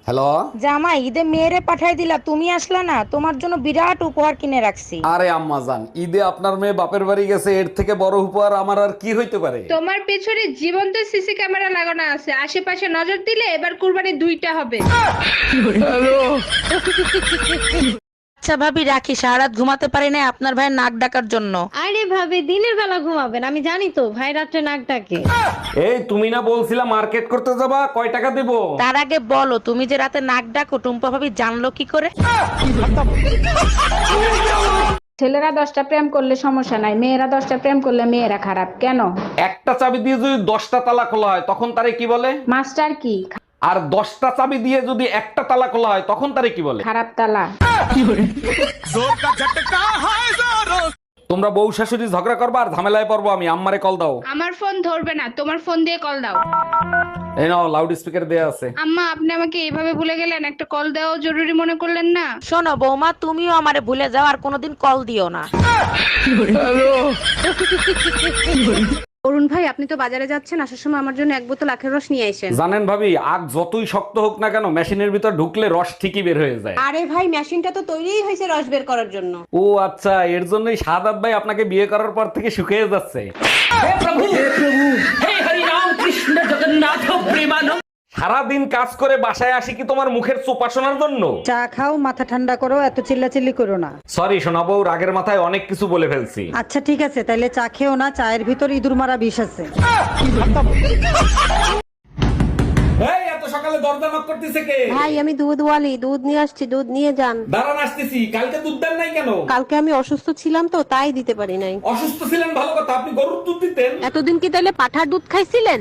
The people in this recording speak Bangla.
হ্যালো। জামাই, ঈদে মেয়েরে পাঠাই দিলা, তুমি আসলা না। তোমার জন্য বিরাট উপহার কিনে রাখছি। আরে আম্মা জান, ঈদে আপনার মেয়ে বাপের বাড়ি গেছে, এর থেকে বড় উপহার আমার আর কি হইতে পারে? তোমার পেছনে জীবন্ত সিসি ক্যামেরা লাগানো আছে, আশেপাশে নজর দিলে এবার কুরবানি দুইটা হবে। আচ্ছা ভাবি, রাখি। সারা রাত ঘুমাতে পারি না আপনার ভাইয়ের নাক ডাকার জন্য। আরে ভাবি, দিনের বেলা ঘুমাবেন, আমি জানি তো ভাই রাত্রে নাক ডাকে। এই তুমি না বলছিলা মার্কেট করতে যাবা, কয় টাকা দেবো? তার আগে বলো, তুমি যে রাতে নাক ডাকো টুম্পা ভাবি জানলো কি করে? ছেলেরা 10টা প্রেম করলে সমস্যা নাই, মেয়েরা 10টা প্রেম করলে মেয়েরা খারাপ কেন? একটা চাবি দিয়ে যদি 10টা তালা খোলা হয় তখন তারে কি বলে? মাস্টার কি? আর 10টা চাবি দিয়ে যদি একটা তালা খোলা হয় তখন তারে কি বলে? খারাপ তালা। তোমরা বউ শাশুড়ি ঝগড়া করবা আর ঝামেলায় পড়বো আমি। আম্মারে কল দাও। আমার ফোন ধরবে না, তোমার ফোন দিয়ে কল দাও। এই নাও, লাউড স্পিকার দেয়া আছে। আম্মা, আপনি আমাকে এইভাবে ভুলে গেলেন, একটা কল দেওয়া জরুরি মনে করলেন না? শোনো বৌমা, তুমিও আমারে ভুলে যাও আর কোনোদিন কল দিও না। অরুণ ভাই, আপনি তো বাজারে যাচ্ছেন, আসার সময় আমার জন্য এক বোতল আখের রস নিয়ে আসেন। জানেন ভাবি, আগ যতই শক্ত হোক না কেন, মেশিনের ভিতর ঢুকলে রস ঠিকই বের হয়ে যায়। আরে ভাই, মেশিনটা তো তৈরিই হয়েছে রস বের করার জন্য। ও আচ্ছা, এর জন্যই শাহাদাত ভাই আপনাকে বিয়ে করার পর থেকে শুকিয়ে যাচ্ছে। সারাদিন কাজ করে বাসায় আসি কি তোমার মুখের চোপা শোনার জন্য? চা খাও, মাথা ঠান্ডা করো, এত চিল্লাচিল্লি করো না। সরি শোনাবো, রাগের মাথায় অনেক কিছু বলে ফেলছি। আচ্ছা ঠিক আছে, তাইলে চা খেও না, চায়ের ভিতর ইঁদুর মারা বিষ আছে। এই এত সকালে দরজা নক করতেছে কে? ভাই, আমি দুধওয়ালি, দুধ নিয়ে আসছি, দুধ নিয়ে যান। দাঁড়ান আসতেছি। কালকে দুধ দেন নাই কেন? কালকে আমি অসুস্থ ছিলাম তো, তাই দিতে পারি নাই। অসুস্থ ছিলেন ভালো কথা, আপনি গরুর দুধ দিতেন। এতদিন কি তাইলে পাঠার দুধ খাইছিলেন?